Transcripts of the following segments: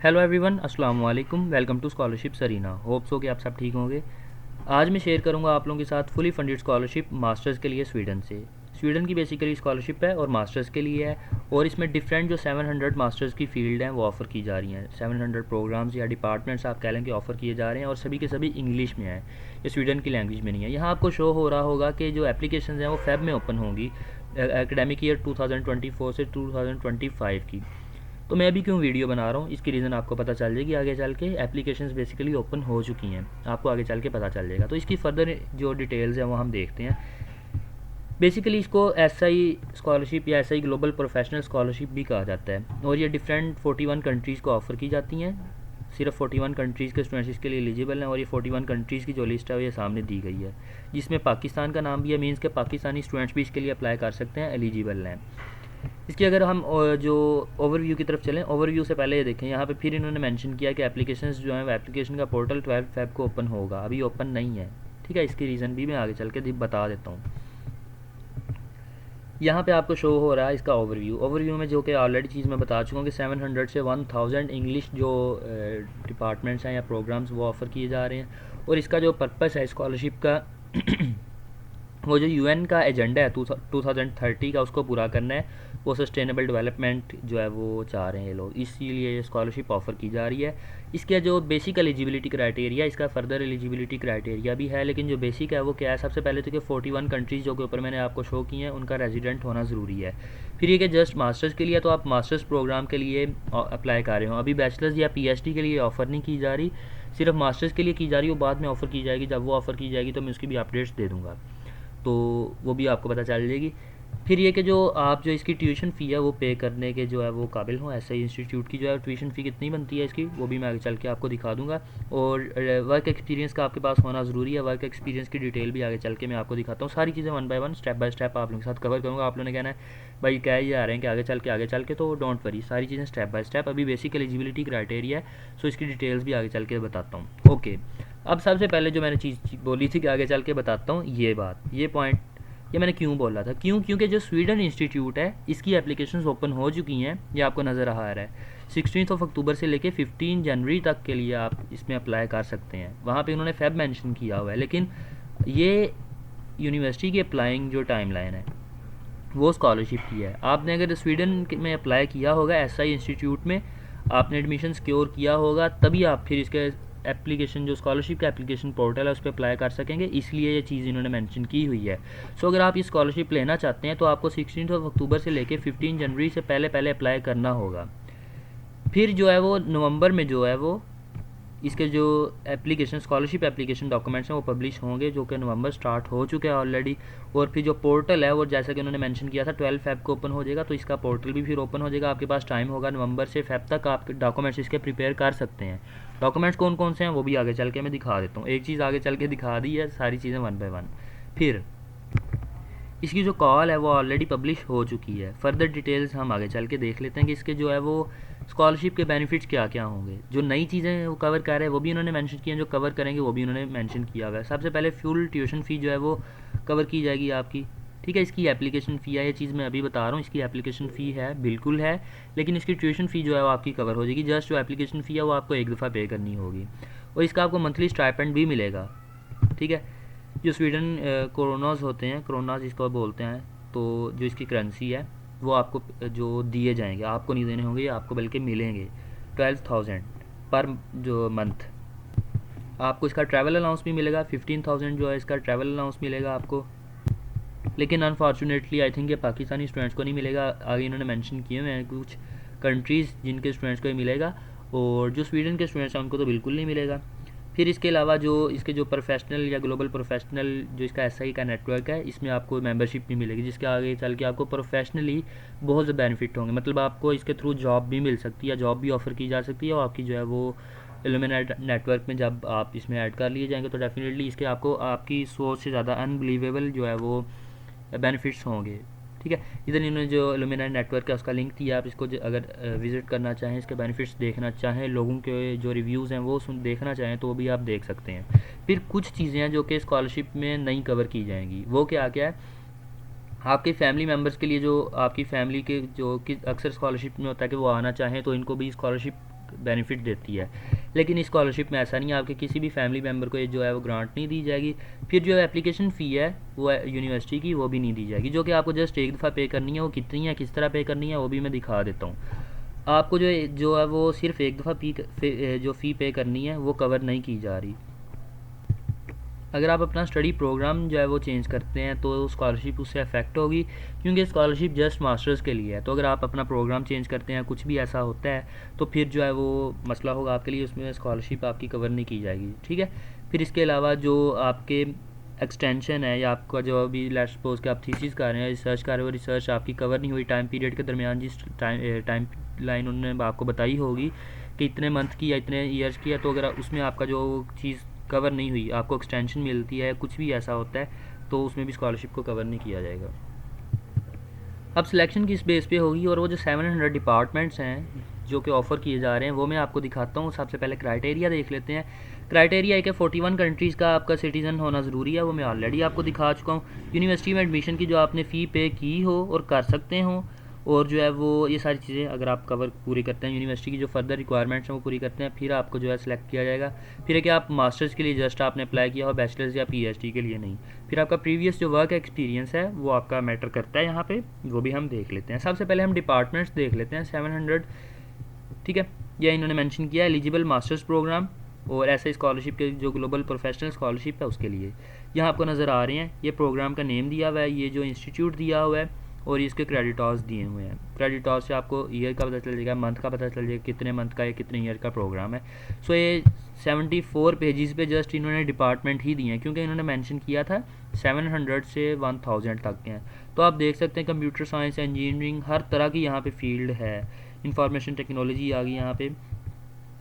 Hello everyone, अस्सलाम वालेकुम। Welcome to scholarship Sarina. Hope so कि आप सब ठीक होंगे। आज मैं शेयर करूंगा आप लोगों के साथ फुली फंडेड स्कॉलरशिप मास्टर्स के लिए स्वीडन से। स्वीडन की बेसिकली स्कॉलरशिप है और मास्टर्स के लिए है, और इसमें डिफरेंट जो 700 मास्टर्स की फील्ड हैं वो ऑफ़र की जा रही हैं। 700 प्रोग्राम्स या डिपार्टमेंट्स आप कह लें कि ऑफ़र किए जा रहे हैं, और सभी के सभी इंग्लिश में हैं, ये स्वीडन की लैंग्वेज में नहीं है। यहाँ आपको शो हो रहा होगा कि जो एप्लीकेशन हैं वो फेब में ओपन होंगी, एकेडमिक ईयर 2024 से 2025 की। तो मैं अभी क्यों वीडियो बना रहा हूँ, इसकी रीज़न आपको पता चल जाएगी आगे चल के। एप्लीकेशंस बेसिकली ओपन हो चुकी हैं, आपको आगे चल के पता चल जाएगा। तो इसकी फर्दर जो डिटेल्स हैं वो हम देखते हैं। बेसिकली इसको एसआई स्कॉलरशिप या एसआई ग्लोबल प्रोफेशनल स्कॉलरशिप भी कहा जाता है, और ये डिफरेंट 41 कंट्रीज़ को ऑफ़र की जाती हैं। सिर्फ 41 कंट्रीज़ के स्टूडेंट्स इसके लिए एलिजिबल हैं, और ये 41 कंट्रीज़ की जो लिस्ट है वो ये सामने दी गई है, जिसमें पाकिस्तान का नाम भी है। मीन्स के पाकिस्तानी स्टूडेंट्स भी इसके लिए अप्लाई कर सकते हैं, एलिजिबल हैं। इसकी अगर हम जो ओवरव्यू की तरफ चलें, ओवरव्यू से पहले ये देखें, यहाँ पे फिर इन्होंने मेंशन किया कि एप्लीकेशंस जो हैं वो एप्लीकेशन का पोर्टल 12 फेब को ओपन होगा, अभी ओपन नहीं है। ठीक है, इसकी रीज़न भी मैं आगे चल के बता देता हूँ। यहाँ पे आपको शो हो रहा है इसका ओवरव्यू में, जो कि ऑलरेडी चीज़ मैं बता चुका हूँ कि 700 से 1000 इंग्लिश जो डिपार्टमेंट्स हैं या प्रोग्राम्स वो ऑफ़र किए जा रहे हैं। और इसका जो पर्पस है स्कॉलरशिप का वो जो यूएन का एजेंडा है 2030 का, उसको पूरा करना है। वो सस्टेनेबल डेवलपमेंट जो है वो चाह रहे हैं ये लोग, इसीलिए ये स्कॉलरशिप ऑफ़र की जा रही है। इसका जो बेसिक एलिजिबिलिटी क्राइटेरिया, इसका फर्दर एलिजिबिलिटी क्राइटेरिया भी है, लेकिन जो बेसिक है वो क्या है, सबसे पहले तो कि 41 कंट्रीज़ जो के ऊपर मैंने आपको शो की हैं उनका रेजिडेंट होना ज़रूरी है। फिर ये कि जस्ट मास्टर्स के लिए तो आप मास्टर्स प्रोग्राम के लिए अप्लाई कर रहे हो, अभी बैचलर्स या पीएचडी के लिए ऑफ़र नहीं की जा रही, सिर्फ मास्टर्स के लिए की जा रही है। वो बाद में ऑफ़र की जाएगी, जब वो ऑफ़र की जाएगी तो मैं उसकी भी अपडेट्स दे दूँगा, तो वो भी आपको पता चल जाएगी। फिर ये कि जो आप जो इसकी ट्यूशन फ़ी है वो पे करने के जो है वो काबिल हों। ऐसे ही इंस्टीट्यूट की जो है ट्यूशन फ़ी कितनी बनती है इसकी, वो भी मैं आगे चल के आपको दिखा दूंगा। और वर्क एक्सपीरियंस का आपके पास होना ज़रूरी है। वर्क एक्सपीरियंस की डिटेल भी आगे चल के मैं आपको दिखाता हूँ। सारी चीज़ें one by one, step by step आप लोगों के साथ कवर करूँगा। आप लोगों ने कहना है भाई क्या ये आ रहे हैं कि आगे चल के, तो डोंट वरी, सारी चीज़ें स्टेप बाय स्टेप। अभी बेसिक एलिजिबिलिटी क्राइटेरिया है, सो इसकी डिटेल्स भी आगे चल के बताता हूँ। ओके, अब सबसे पहले जो मैंने चीज़ बोली थी कि आगे चल के बताता हूँ, ये बात, ये पॉइंट, ये मैंने क्यों बोला था, क्योंकि जो स्वीडन इंस्टीट्यूट है इसकी एप्लीकेशंस ओपन हो चुकी हैं, ये आपको नज़र आ रहा है। 16 अक्टूबर से लेके 15 जनवरी तक के लिए आप इसमें अप्लाई कर सकते हैं। वहाँ पे उन्होंने फेब मेंशन किया हुआ है, लेकिन ये यूनिवर्सिटी की अप्लाइंग जो टाइमलाइन है वो स्कॉलरशिप की है। आपने अगर स्वीडन में अप्लाई किया होगा एसआई इंस्टीट्यूट में, आपने एडमिशन सिक्योर किया होगा, तभी आप फिर इसके एप्लीकेशन जो स्कॉलरशिप का एप्लीकेशन पोर्टल है उस पर अप्लाई कर सकेंगे। इसलिए ये चीज़ इन्होंने मेंशन की हुई है। सो अगर आप ये स्कॉलरशिप लेना चाहते हैं तो आपको 16 अक्टूबर से लेके 15 जनवरी से पहले अप्लाई करना होगा। फिर जो है वो नवंबर में जो है वो इसके जो एप्लीकेशन स्कॉलरशिप एप्लीकेशन डॉक्यूमेंट्स हैं वो पब्लिश होंगे, जो कि नवंबर स्टार्ट हो चुके हैं ऑलरेडी। और फिर जो पोर्टल है वो जैसा कि उन्होंने मेंशन किया था 12 फेब को ओपन हो जाएगा, तो इसका पोर्टल भी फिर ओपन हो जाएगा। आपके पास टाइम होगा नवंबर से फेब तक, आप डॉक्यूमेंट्स इसके प्रिपेयर कर सकते हैं। डॉक्यूमेंट्स कौन कौन से हैं वो भी आगे चल के मैं दिखा देता हूँ। एक चीज़ आगे चल के दिखा दी है, सारी चीज़ें वन बाय वन। फिर इसकी जो कॉल है वो ऑलरेडी पब्लिश हो चुकी है। फर्दर डिटेल्स हम आगे चल के देख लेते हैं कि इसके जो है वो स्कॉलरशिप के बेनिफिट्स क्या क्या होंगे। जो नई चीज़ें वो कवर कर रहे हैं वो भी उन्होंने मेंशन किया है, जो कवर करेंगे वो भी उन्होंने मेंशन किया हुआ है। सबसे पहले फ्यूल ट्यूशन फ़ी जो है वो कवर की जाएगी आपकी। ठीक है, इसकी एप्लीकेशन फ़ी है, ये चीज़ मैं अभी बता रहा हूँ, इसकी एप्लीकेशन फ़ी है, बिल्कुल है, लेकिन इसकी ट्यूशन फ़ी जो है वो आपकी कवर हो जाएगी। जस्ट जो एप्लीकेशन फ़ी है वो आपको एक दफ़ा पे करनी होगी, और इसका आपको मंथली स्टाइपेंड भी मिलेगा। ठीक है, जो स्वीडन कोरोनाज होते हैं, कोरोनाज इसको बोलते हैं, तो जो इसकी करेंसी है वो आपको जो दिए जाएंगे, आपको नहीं देने होंगे, आपको बल्कि मिलेंगे 12,000 पर जो मंथ। आपको इसका ट्रैवल अलाउंस भी मिलेगा, 15,000 जो है इसका ट्रैवल अलाउंस मिलेगा आपको। लेकिन अनफॉर्चुनेटली आई थिंक ये पाकिस्तानी स्टूडेंट्स को नहीं मिलेगा। आगे इन्होंने मेंशन किए हुए हैं कुछ कंट्रीज़ जिनके स्टूडेंट्स को ही मिलेगा, और जो स्वीडन के स्टूडेंट्स हैं उनको तो बिल्कुल नहीं मिलेगा। फिर इसके अलावा जो इसके जो प्रोफेशनल या ग्लोबल प्रोफेशनल जो इसका एसआई का नेटवर्क है, इसमें आपको मेंबरशिप भी मिलेगी, जिसके आगे चल के आपको प्रोफेशनली बहुत से बेनिफिट होंगे। मतलब आपको इसके थ्रू जॉब भी मिल सकती है, जॉब भी ऑफ़र की जा सकती है, और आपकी जो है वो एलुमिनाई नेटवर्क में जब आप इसमें ऐड कर लिए जाएंगे तो डेफिनेटली इसके आपको आपकी सोच से ज़्यादा अनबिलीवेबल जो है वो बेनिफिट्स होंगे। ठीक है, इधर इन्होंने जो एलुमिनाई नेटवर्क है उसका लिंक दिया, आप इसको अगर विज़िट करना चाहें, इसके बेनिफिट्स देखना चाहें, लोगों के जो रिव्यूज़ हैं वो देखना चाहें तो वो भी आप देख सकते हैं। फिर कुछ चीज़ें हैं जो कि स्कॉलरशिप में नहीं कवर की जाएंगी, वो क्या क्या है, आपके फैमिली मेम्बर्स के लिए, जो आपकी फैमिली के जो कि अक्सर स्कॉलरशिप में होता है कि वो आना चाहें तो इनको भी स्कॉलरशिप बेनिफिट देती है। लेकिन इस स्कॉलरशिप में ऐसा नहीं है, आपके किसी भी फैमिली मेम्बर को ये जो है वो ग्रांट नहीं दी जाएगी। फिर जो एप्लीकेशन फ़ी है वो यूनिवर्सिटी की, वो भी नहीं दी जाएगी, जो कि आपको जस्ट एक दफ़ा पे करनी है। वो कितनी है, किस तरह पे करनी है, वो भी मैं दिखा देता हूँ आपको। जो है वो सिर्फ एक दफ़ा जो फ़ी पे करनी है वो कवर नहीं की जा रही। अगर आप अपना स्टडी प्रोग्राम जो है वो चेंज करते हैं तो स्कॉलरशिप उससे अफेक्ट होगी, क्योंकि स्कॉलरशिप जस्ट मास्टर्स के लिए है। तो अगर आप अपना प्रोग्राम चेंज करते हैं, कुछ भी ऐसा होता है, तो फिर जो है वो मसला होगा आपके लिए, उसमें स्कॉलरशिप आपकी कवर नहीं की जाएगी, ठीक है। फिर इसके अलावा जो आपके एक्सटेंशन है या आपका जो अभी लेट्स सपोज कि आप थीसिस कर रहे हैं, रिसर्च कर रहे हो, रिसर्च आपकी कवर नहीं हुई टाइम पीरियड के दरमियान, जिस टाइम लाइन उन्होंने आपको बताई होगी कि इतने मंथ की या इतने ईयर्स की है, तो अगर उसमें आपका जो चीज़ कवर नहीं हुई, आपको एक्सटेंशन मिलती है, कुछ भी ऐसा होता है, तो उसमें भी स्कॉलरशिप को कवर नहीं किया जाएगा। अब सिलेक्शन किस बेस पे होगी, और वो जो 700 डिपार्टमेंट्स हैं जो कि ऑफ़र किए जा रहे हैं वो मैं आपको दिखाता हूँ। सबसे पहले क्राइटेरिया देख लेते हैं। क्राइटेरिया है कि 41 कंट्रीज़ का आपका सिटीज़न होना ज़रूरी है, वो मैं ऑलरेडी आपको दिखा चुका हूँ। यूनिवर्सिटी में एडमिशन की जो आपने फ़ी पे की हो और कर सकते हो, और जो है वो ये सारी चीज़ें अगर आप कवर पूरी करते हैं, यूनिवर्सिटी की जो फर्दर रिक्वायरमेंट्स हैं वो पूरी करते हैं, फिर आपको जो है सिलेक्ट किया जाएगा। फिर है कि आप मास्टर्स के लिए जस्ट आपने अप्लाई किया हो, बैचलर्स या पीएचडी के लिए नहीं। फिर आपका प्रीवियस जो वर्क एक्सपीरियंस है वो आपका मैटर करता है यहाँ पे, वो भी हम देख लेते हैं। सबसे पहले हम डिपार्टमेंट्स देख लेते हैं 700, ठीक है। यह इन्होंने मेंशन किया एलिजिबल मास्टर्स प्रोग्राम और ऐसे स्कॉलरशिप के जो ग्लोबल प्रोफेशनल स्कॉलरशिप है उसके लिए। यहाँ आपको नज़र आ रहे हैं, ये प्रोग्राम का नेम दिया हुआ है, ये जो इंस्टीट्यूट दिया हुआ है, और इसके क्रेडिट आवर्स दिए हुए हैं। क्रेडिट आवर्स से आपको ईयर का पता चल जाएगा, मंथ का पता चल जाएगा, कितने मंथ का या कितने ईयर का प्रोग्राम है। सो ये 74 पेजेस पे जस्ट इन्होंने डिपार्टमेंट ही दिए हैं, क्योंकि इन्होंने मेंशन किया था 700 से 1000 तक के हैं। तो आप देख सकते हैं कंप्यूटर साइंस, इंजीनियरिंग, हर तरह की यहाँ पे फील्ड है। इंफॉर्मेशन टेक्नोलॉजी आ गई यहाँ पे,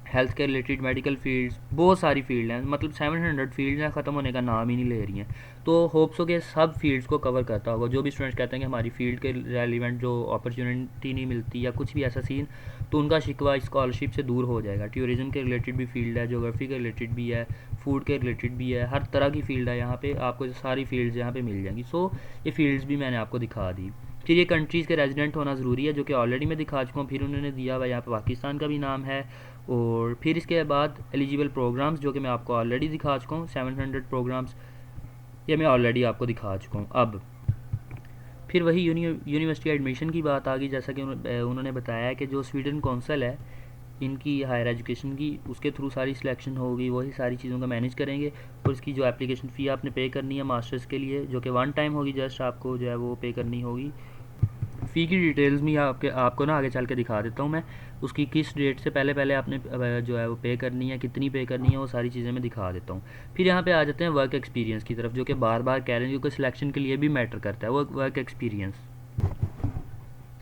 हेल्थ के रिलेटेड, मेडिकल फील्ड्स, बहुत सारी फील्ड हैं। मतलब 700 फील्ड हैं, ख़त्म होने का नाम ही नहीं ले रही हैं। तो होप्स हो कि सब फील्ड्स को कवर करता होगा। जो भी स्टूडेंट्स कहते हैं कि हमारी फील्ड के रेलिवेंट जो अपॉर्चुनिटी नहीं मिलती या कुछ भी ऐसा सीन, तो उनका शिकवा स्कॉलरशिप से दूर हो जाएगा। टूरिज़्म के रिलेटेड भी फील्ड है, जोग्राफी के रिलेटेड भी है, फूड के रिलेटेड भी है, हर तरह की फील्ड है यहाँ पे, आपको सारी फील्ड्स यहाँ पे मिल जाएंगी। सो ये फील्ड्स भी मैंने आपको दिखा दी। फिर ये कंट्रीज़ के रेजिडेंट होना ज़रूरी है, जो कि ऑलरेडी मैं दिखा चुका हूँ। फिर उन्होंने दिया हुआ यहाँ पे पाकिस्तान का भी नाम है, और फिर इसके बाद एलिजिबल प्रोग्राम्स जो कि मैं आपको ऑलरेडी दिखा चुका हूँ। 700 प्रोग्राम्स ये मैं ऑलरेडी आपको दिखा चुका हूँ। अब फिर वही यूनिवर्सिटी एडमिशन की बात आ गई। जैसा कि उन्होंने बताया कि जो स्वीडन कौंसिल है इनकी हायर एजुकेशन की, उसके थ्रू सारी सिलेक्शन होगी, वही सारी चीज़ों का मैनेज करेंगे। और इसकी जो एप्लीकेशन फ़ी आपने पे करनी है मास्टर्स के लिए, जो कि वन टाइम होगी, जस्ट आपको जो है वो पे करनी होगी। फ़ी की डिटेल्स भी आपको ना आगे चल के दिखा देता हूँ मैं। उसकी किस डेट से पहले पहले आपने जो है वो पे करनी है, कितनी पे करनी है, वो सारी चीज़ें मैं दिखा देता हूँ। फिर यहाँ पे आ जाते हैं वर्क एक्सपीरियंस की तरफ, जो कि बार बार कह रहे हैं, क्योंकि सिलेक्शन के लिए भी मैटर करता है वो वर्क एक्सपीरियंस।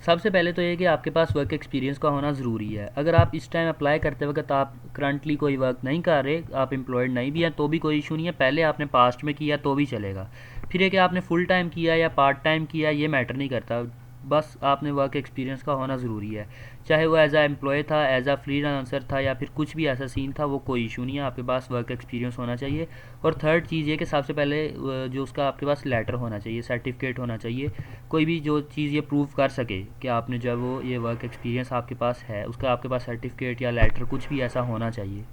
सबसे पहले तो ये कि आपके पास वर्क एक्सपीरियंस का होना ज़रूरी है। अगर आप इस टाइम अप्लाई करते वक्त आप करंटली कोई वर्क नहीं कर रहे, आप एम्प्लॉयड नहीं भी हैं, तो भी कोई इशू नहीं है। पहले आपने पास्ट में किया तो भी चलेगा। फिर ये कि आपने फुल टाइम किया या पार्ट टाइम किया, ये मैटर नहीं करता, बस आपने वर्क एक्सपीरियंस का होना ज़रूरी है। चाहे वो एज आ एम्प्लॉय था, एज आ फ्रीलांसर था, या फिर कुछ भी ऐसा सीन था, वो कोई इशू नहीं है, आपके पास वर्क एक्सपीरियंस होना चाहिए। और थर्ड चीज़ ये कि सबसे पहले जो उसका आपके पास लेटर होना चाहिए, सर्टिफिकेट होना चाहिए, कोई भी जो चीज़ ये प्रूव कर सके कि आपने जो है वो ये वर्क एक्सपीरियंस आपके पास है, उसका आपके पास सर्टिफिकेट या लेटर कुछ भी ऐसा होना चाहिए।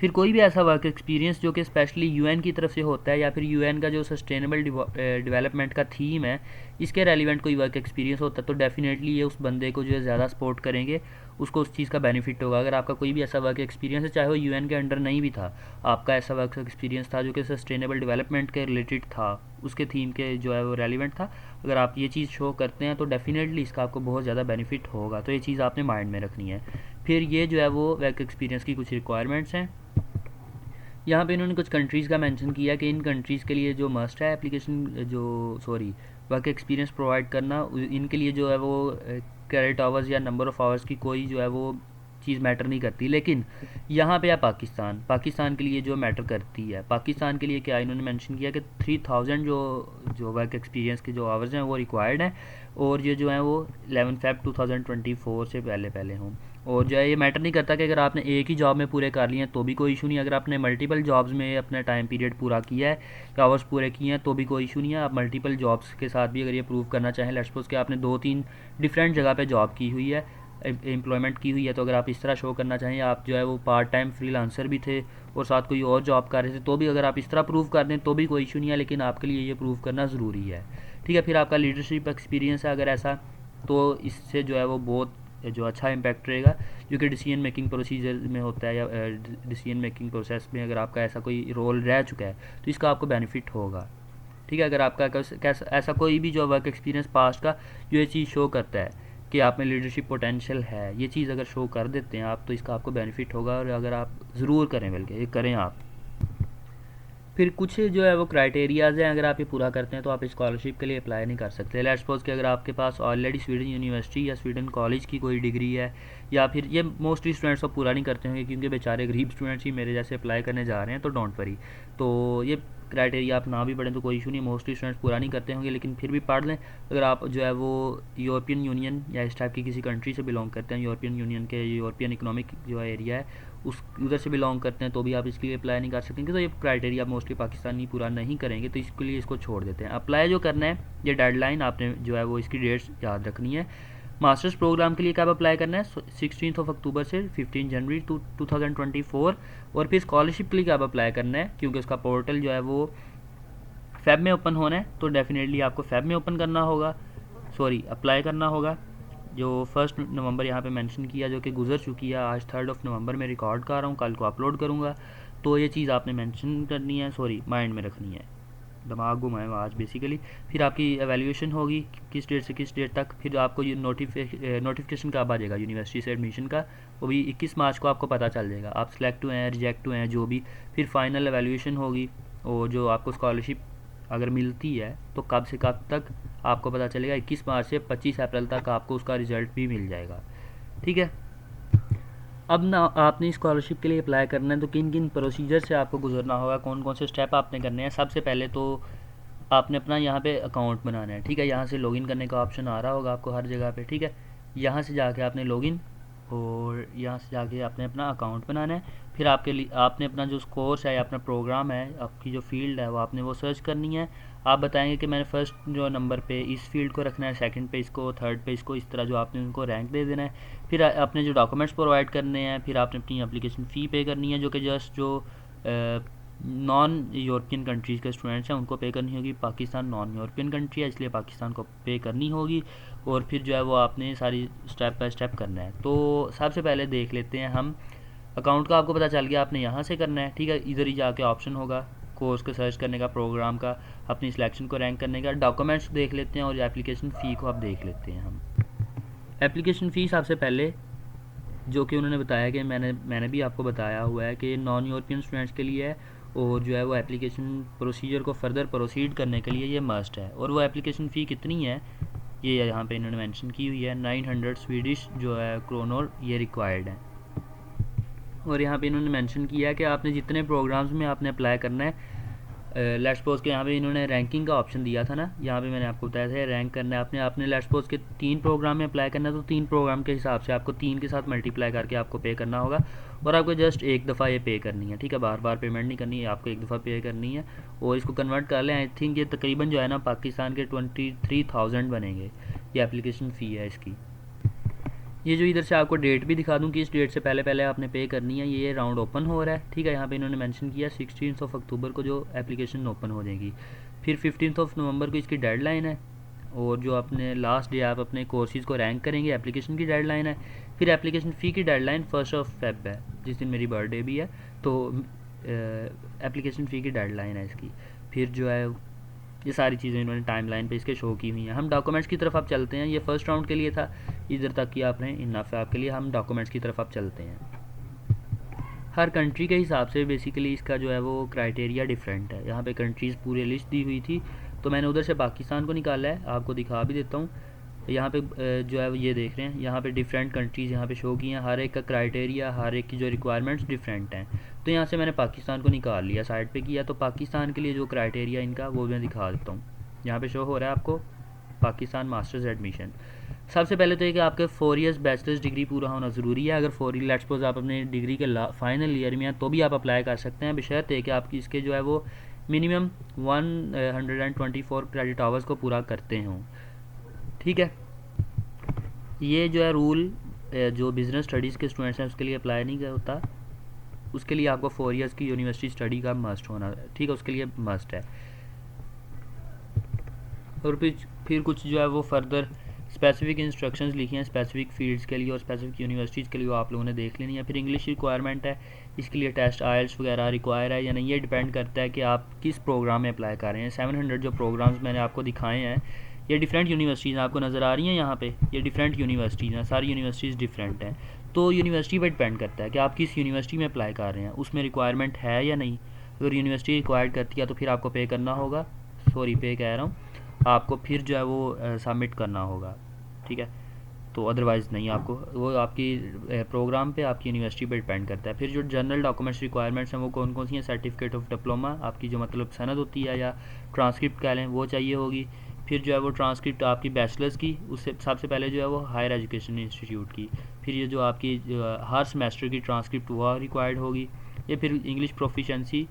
फिर कोई भी ऐसा वर्क एक्सपीरियंस जो कि स्पेशली यूएन की तरफ से होता है, या फिर यूएन का जो सस्टेनेबल डेवलपमेंट का थीम है, इसके रेलिवेंट कोई वर्क एक्सपीरियंस होता है, तो डेफिनेटली ये उस बंदे को जो है ज़्यादा सपोर्ट करेंगे, उसको उस चीज़ का बेनिफिट होगा। अगर आपका कोई भी ऐसा वर्क एक्सपीरियंस है, चाहे वो यूएन के अंडर नहीं भी था, आपका ऐसा वर्क एक्सपीरियंस था जो कि सस्टेनेबल डेवलपमेंट के रिलेटेड था, उसके थीम के जो है वो रेलिवेंट था, अगर आप ये चीज़ शो करते हैं तो डेफिनेटली इसका आपको बहुत ज़्यादा बेनिफिट होगा। तो ये चीज़ आपने माइंड में रखनी है। फिर ये जो है वो वर्क एक्सपीरियंस की कुछ रिक्वायरमेंट्स हैं। यहाँ पे इन्होंने कुछ कंट्रीज़ का मेंशन किया कि इन कंट्रीज़ के लिए जो मस्ट है एप्लीकेशन वर्क एक्सपीरियंस प्रोवाइड करना, इनके लिए जो है वो क्रेडिट आवर्स या नंबर ऑफ़ आवर्स की कोई जो है वो चीज़ मैटर नहीं करती। लेकिन यहाँ पे है पाकिस्तान के लिए जो मैटर करती है। पाकिस्तान के लिए क्या इन्होंने मेंशन किया कि 3000 जो वर्क एक्सपीरियंस के जो आवर्स हैं वो रिक्वायर्ड हैं, और ये जो है वो 11 Feb 2024 से पहले पहले हों। और जो है ये मैटर नहीं करता कि अगर आपने एक ही जॉब में पूरे कर लिए हैं तो भी कोई इशू नहीं है। अगर आपने मल्टीपल जॉब्स में अपना टाइम पीरियड पूरा किया है, आवर्स पूरे किए हैं, तो भी कोई इशू नहीं है। आप मल्टीपल जॉब्स के साथ भी अगर ये प्रूव करना चाहें, लेट्स सपोज कि आपने 2-3 डिफरेंट जगह पे जॉब की हुई है, एम्प्लॉयमेंट की हुई है, तो अगर आप इस तरह शो करना चाहें, आप जो है वो पार्ट टाइम फ्रीलांसर भी थे और साथ कोई और जॉब कर रहे थे, तो भी अगर आप इस तरह प्रूव कर दें तो भी कोई इशू नहीं है, लेकिन आपके लिए ये प्रूव करना ज़रूरी है। ठीक है, फिर आपका लीडरशिप एक्सपीरियंस है अगर ऐसा, तो इससे जो है वो बहुत जो अच्छा इम्पैक्ट रहेगा, जो कि डिसीजन मेकिंग प्रोसीजर में होता है या डिसीजन मेकिंग प्रोसेस में अगर आपका ऐसा कोई रोल रह चुका है तो इसका आपको बेनिफिट होगा। ठीक है, अगर आपका ऐसा कोई भी जो वर्क एक्सपीरियंस पास्ट का जो ये चीज़ शो करता है कि आप में लीडरशिप पोटेंशियल है, ये चीज़ अगर शो कर देते हैं आप, तो इसका आपको बेनिफिट होगा, और अगर आप ज़रूर करें, बल्कि ये करें आप। फिर कुछ जो है वो क्राइटेरियाज़ हैं, अगर आप ये पूरा करते हैं तो आप स्कॉलरशिप के लिए अप्लाई नहीं कर सकते। लेट्स सपोज कि अगर आपके पास ऑलरेडी स्वीडन यूनिवर्सिटी या स्वीडन कॉलेज की कोई डिग्री है, या फिर ये मोस्टली स्टूडेंट्स तो पूरा नहीं करते होंगे क्योंकि बेचारे गरीब स्टूडेंट्स ही मेरे जैसे अप्लाई करने जा रहे हैं, तो डोंट वरी। तो ये क्राइटेरिया आप ना भी पढ़ें तो कोई इशू नहीं, मोस्टली स्टूडेंट्स पूरा नहीं करते होंगे, लेकिन फिर भी पढ़ लें। अगर आप जो है वो यूरोपियन यूनियन या इस टाइप की किसी कंट्री से बिलोंग करते हैं, यूरोपियन यूनियन के यूरोपियन इकोनॉमिक जो एरिया है उस उधर से बिलोंग करते हैं, तो भी आप इसके लिए अप्लाई नहीं कर सकेंगे। तो ये क्राइटेरिया मोस्टली पाकिस्तानी पूरा नहीं करेंगे, तो इसके लिए इसको छोड़ देते हैं। अप्लाई जो करना है, ये डेडलाइन आपने जो है वो इसकी डेट्स याद रखनी है। मास्टर्स प्रोग्राम के लिए कब अप्लाई करना है, 16 अक्टूबर से 15 जनवरी 2024। और फिर स्कॉलरशिप के लिए कब अप्लाई करना है, क्योंकि उसका पोर्टल जो है वो फेब में ओपन होना है, तो डेफिनेटली आपको फेब में ओपन करना होगा, सॉरी अप्लाई करना होगा। जो 1 नवंबर यहाँ पे मेंशन किया, जो कि गुजर चुकी है, आज 3 नवंबर में रिकॉर्ड कर रहा हूँ, कल को अपलोड करूँगा, तो ये चीज़ आपने मेंशन करनी है, सॉरी माइंड में रखनी है, दिमाग घुमाए आज बेसिकली। फिर आपकी एवेल्यूएशन होगी किस डेट से किस डेट तक, फिर आपको ये नोटिफिकेशन कब आ जाएगा यूनिवर्सिटी से एडमिशन का, वो भी 21 मार्च को आपको पता चल जाएगा, आप सिलेक्ट हुए हैं रिजेक्ट हुए हैं जो भी। फिर फाइनल एवेल्यूएशन होगी, और जो आपको स्कॉलरशिप अगर मिलती है तो कब से कब तक आपको पता चलेगा, 21 मार्च से 25 अप्रैल तक आपको उसका रिज़ल्ट भी मिल जाएगा। ठीक है, अब ना आपने स्कॉलरशिप के लिए अप्लाई करना है, तो किन किन प्रोसीजर से आपको गुजरना होगा, कौन कौन से स्टेप आपने करने हैं। सबसे पहले तो आपने अपना यहाँ पे अकाउंट बनाना है। ठीक है, यहाँ से लॉगिन करने का ऑप्शन आ रहा होगा आपको हर जगह पे। ठीक है, यहाँ से जाके आपने लॉगिन, और यहाँ से जाके आपने अपना अकाउंट बनाना है। फिर आपके लिए आपने अपना जो कोर्स है या अपना प्रोग्राम है, आपकी जो फील्ड है वो आपने वो सर्च करनी है। आप बताएंगे कि मैंने फर्स्ट जो नंबर पे इस फील्ड को रखना है, सेकंड पे इसको, थर्ड पे इसको, इस तरह जो आपने उनको रैंक दे देना है। फिर आपने जो डॉक्यूमेंट्स प्रोवाइड करने हैं, फिर आपने अपनी एप्लीकेशन फ़ी पे करनी है, जो कि जस्ट जो नॉन यूरोपियन कंट्रीज़ के स्टूडेंट्स हैं उनको पे करनी होगी। पाकिस्तान नॉन यूरोपियन कंट्री है, इसलिए पाकिस्तान को पे करनी होगी। और फिर जो है वो आपने सारी स्टेप बाय स्टेप करना है। तो सबसे पहले देख लेते हैं हम, अकाउंट का आपको पता चल गया, आपने यहाँ से करना है। ठीक है, इधर ही जाके ऑप्शन होगा कोर्स को सर्च करने का, प्रोग्राम का, अपनी सिलेक्शन को रैंक करने का। डॉक्यूमेंट्स देख लेते हैं और एप्लीकेशन फ़ी को आप देख लेते हैं हम। एप्लीकेशन फ़ी सबसे पहले जो कि उन्होंने बताया कि मैंने भी आपको बताया हुआ है कि नॉन यूरोपियन स्टूडेंट्स के लिए है, और जो है वो एप्लीकेशन प्रोसीजर को फर्दर प्रोसीड करने के लिए ये मस्ट है। और वो एप्लीकेशन फ़ी कितनी है ये यहाँ पे इन्होंने मेंशन की हुई है, 900 स्वीडिश जो है क्रोनर ये रिक्वायर्ड है। और यहाँ पे इन्होंने मेंशन किया है कि आपने जितने प्रोग्राम्स में आपने अप्लाई करना है, लेट्स सपोज के यहाँ पे इन्होंने रैंकिंग का ऑप्शन दिया था ना, यहाँ पे मैंने आपको बताया था रैंक करना है आपने लेट्स सपोज के 3 प्रोग्राम में अप्लाई करना है, तो 3 प्रोग्राम के हिसाब से आपको 3 के साथ मल्टीप्लाई करके आपको पे करना होगा, और आपको जस्ट एक दफ़ा ये पे करनी है। ठीक है, बार बार पेमेंट नहीं करनी है, आपको एक दफ़ा पे करनी है। और इसको कन्वर्ट कर लें, आई थिंक ये तकरीबन जो है ना पाकिस्तान के 23,000 बनेंगे, ये एप्लीकेशन फ़ी है इसकी। ये जो इधर से आपको डेट भी दिखा दूं कि इस डेट से पहले पहले आपने पे करनी है, ये राउंड ओपन हो रहा है। ठीक है, यहाँ पे इन्होंने मेंशन किया 16 अक्टूबर को जो एप्लीकेशन ओपन हो जाएगी। फिर 15 नवंबर को इसकी डेडलाइन है, और जो अपने लास्ट डे आप अपने कोर्सेज़ को रैंक करेंगे एप्लीकेशन की डेडलाइन है। फिर एप्लीकेशन फ़ी की डेडलाइन 1 फेब है, जिस दिन मेरी बर्थडे भी है, तो एप्लीकेशन फ़ी की डेडलाइन है इसकी। फिर जो है ये सारी चीज़ें इन्होंने टाइमलाइन पे इसके शो की हुई हैं। हम डॉक्यूमेंट्स की तरफ आप चलते हैं, ये फर्स्ट राउंड के लिए था, इधर तक कि आपने इनफ है आपके लिए। हम डॉक्यूमेंट्स की तरफ आप चलते हैं। हर कंट्री के हिसाब से बेसिकली इसका जो है वो क्राइटेरिया डिफरेंट है। यहाँ पे कंट्रीज़ पूरी लिस्ट दी हुई थी, तो मैंने उधर से पाकिस्तान को निकाला है, आपको दिखा भी देता हूँ। यहाँ पे जो है ये देख रहे हैं, यहाँ पे डिफरेंट कंट्रीज़ यहाँ पे शो की हैं, हर एक का क्राइटेरिया, हर एक की जो रिक्वायरमेंट्स डिफरेंट हैं। तो यहाँ से मैंने पाकिस्तान को निकाल लिया, साइड पे किया, तो पाकिस्तान के लिए जो क्राइटेरिया इनका वो मैं दिखा देता हूँ। यहाँ पे शो हो रहा है आपको पाकिस्तान मास्टर्स एडमिशन। सबसे पहले तो ये कि आपके 4 ईयर्स बैचलर्स डिग्री पूरा होना ज़रूरी है। अगर 4 ईयर लेट्स सपोज आप अपने डिग्री के फाइनल ईयर में हैं तो भी आप अप्लाई कर सकते हैं, बशर्ते कि आपकी इसके जो है वो मिनिमम 124 क्रेडिट आवर्स को पूरा करते हों। ठीक है, ये जो है रूल जो बिज़नेस स्टडीज़ के स्टूडेंट्स हैं उसके लिए अप्लाई नहीं होता, उसके लिए आपको 4 ईयर्स की यूनिवर्सिटी स्टडी का मस्ट होना, ठीक है, उसके लिए मस्ट है। और फिर कुछ जो है वो फर्दर स्पेसिफिक इंस्ट्रक्शंस लिखी हैं स्पेसिफिक फील्ड्स के लिए और स्पेसिफिक यूनिवर्सिटीज़ के लिए, वो आप लोगों ने देख लेनी है। फिर इंग्लिश रिक्वायरमेंट है, इसके लिए टेस्ट आइल्स वगैरह रिक्वायर है या नहीं, ये डिपेंड करता है कि आप किस प्रोग्राम में अप्लाई कर रहे हैं। 700 जो प्रोग्राम्स मैंने आपको दिखाए हैं ये डिफरेंट यूनिवर्सिटीज़ आपको नज़र आ रही हैं यहाँ पे, ये डिफरेंट यूनिवर्सिटीज़ हैं, सारी यूनिवर्सिटीज़ डिफरेंट हैं। तो यूनिवर्सिटी पर डिपेंड करता है कि आप किस यूनिवर्सिटी में अप्लाई कर रहे हैं, उसमें रिक्वायरमेंट है या नहीं। अगर यूनिवर्सिटी रिक्वायर्ड करती है तो फिर आपको पे करना होगा, सॉरी पे कह रहा हूँ, आपको फिर जो है वो सबमिट करना होगा, ठीक है। तो अदरवाइज़ नहीं, आपको वो आपकी प्रोग्राम पे आपकी यूनिवर्सिटी पे डिपेंड करता है। फिर जो जनरल डॉक्यूमेंट्स रिक्वायरमेंट्स हैं वो कौन कौन सी हैं, सर्टिफिकेट ऑफ डिप्लोमा, आपकी जो मतलब सनद होती है या ट्रांसक्रिप्ट कह लें, वो चाहिए होगी। फिर जो है वो ट्रांसक्रिप्ट आपकी बैचलर्स की, उससे सबसे पहले जो है वो हायर एजुकेशन इंस्टीट्यूट की। फिर ये जो आपकी हर सेमेस्टर की ट्रांसक्रिप्ट वो रिक्वायर्ड होगी। ये फिर इंग्लिश प्रोफिशेंसी,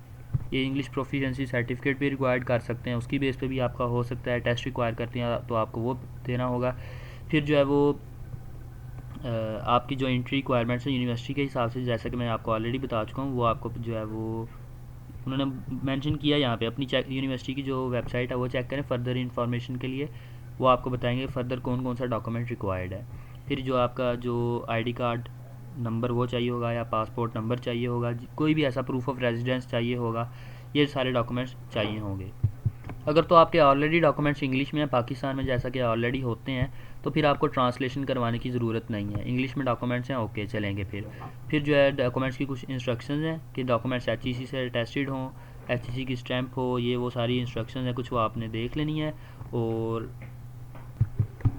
ये इंग्लिश प्रोफिशेंसी सर्टिफिकेट भी रिक्वायर्ड कर सकते हैं, उसकी बेस पे भी आपका हो सकता है। टेस्ट रिक्वायर करते हैं तो आपको वो देना होगा। फिर जो है वो आपकी जो एंट्री रिक्वायरमेंट्स हैं यूनिवर्सिटी के हिसाब से, जैसा कि मैं आपको ऑलरेडी बता चुका हूँ, वो आपको जो है वो उन्होंने मेंशन किया यहाँ पे। अपनी चेक यूनिवर्सिटी की जो वेबसाइट है वो चेक करें फर्दर इन्फॉर्मेशन के लिए, वो आपको बताएंगे फर्दर कौन कौन सा डॉक्यूमेंट रिक्वायर्ड है। फिर जो आपका जो आईडी कार्ड नंबर वो चाहिए होगा या पासपोर्ट नंबर चाहिए होगा, कोई भी ऐसा प्रूफ ऑफ रेजिडेंस चाहिए होगा, ये सारे डॉक्यूमेंट्स चाहिए होंगे। अगर तो आपके ऑलरेडी डॉक्यूमेंट्स इंग्लिश में हैं पाकिस्तान में, जैसा कि ऑलरेडी होते हैं, तो फिर आपको ट्रांसलेशन करवाने की ज़रूरत नहीं है। इंग्लिश में डॉक्यूमेंट्स हैं, ओके चलेंगे। फिर जो है डॉक्यूमेंट्स की कुछ इंस्ट्रक्शंस हैं कि डॉक्यूमेंट्स HEC से टेस्टेड हों, HEC की स्टैंप हो, ये वो सारी इंस्ट्रक्शंस हैं कुछ, वो आपने देख लेनी है। और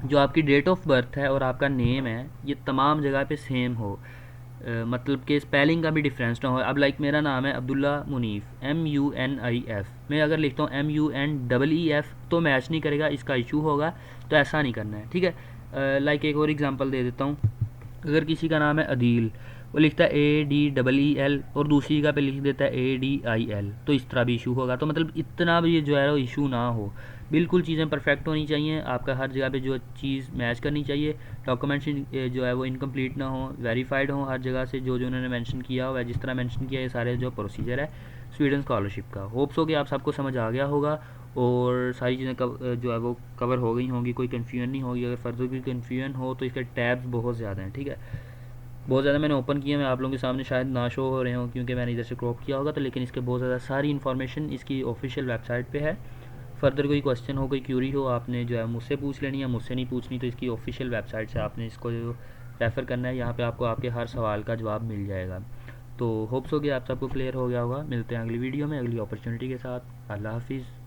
जो आपकी डेट ऑफ बर्थ है और आपका नेम है ये तमाम जगह पे सेम हो, मतलब कि स्पेलिंग का भी डिफरेंस ना हो। अब लाइक मेरा नाम है अब्दुल्ला मुनीफ, MUNIF, मैं अगर लिखता हूँ MUNEEF तो मैच नहीं करेगा, इसका इशू होगा, तो ऐसा नहीं करना है, ठीक है। लाइक एक और एग्जांपल दे देता हूँ, अगर किसी का नाम है अदील, वो लिखता है ADEEL और दूसरी जगह पे लिख देता है ADIL, तो इस तरह भी इशू होगा। तो मतलब इतना भी जो है वो इशू ना हो, बिल्कुल चीज़ें परफेक्ट होनी चाहिए, आपका हर जगह पे जो चीज़ मैच करनी चाहिए। डॉक्यूमेंट्स जो है वो इनकम्प्लीट ना हो, वेरीफाइड हो हर जगह से, जो जो उन्होंने मेंशन किया हुआ है, जिस तरह मेंशन किया है, ये सारे जो प्रोसीजर है स्वीडन स्कॉलरशिप का। होप्स हो कि आप सबको समझ आ गया होगा और सारी चीज़ें जो है वो कवर हो गई होंगी, कोई कन्फ्यूजन नहीं होगी। अगर फर्दर कोई कन्फ्यूजन हो तो इसके टैब्स बहुत ज़्यादा हैं, ठीक है, बहुत ज़्यादा मैंने ओपन किया, मैं आप लोगों के सामने शायद ना शो हो रहे हों क्योंकि मैंने इधर से क्रॉप किया होगा, तो लेकिन इसके बहुत ज़्यादा सारी इन्फॉर्मेशन इसकी ऑफिशियल वेबसाइट पे है। फर्दर कोई क्वेश्चन हो, कोई क्यूरी हो, आपने जो है मुझसे पूछ लेनी है, मुझसे नहीं पूछनी, तो इसकी ऑफिशियल वेबसाइट से आपने इसको जो रेफ़र करना है, यहाँ पे आपको आपके हर सवाल का जवाब मिल जाएगा। तो होप्स हो कि आप सबको क्लियर हो गया होगा। मिलते हैं अगली वीडियो में अगली अपॉर्चुनिटी के साथ। अल्लाह हाफिज़।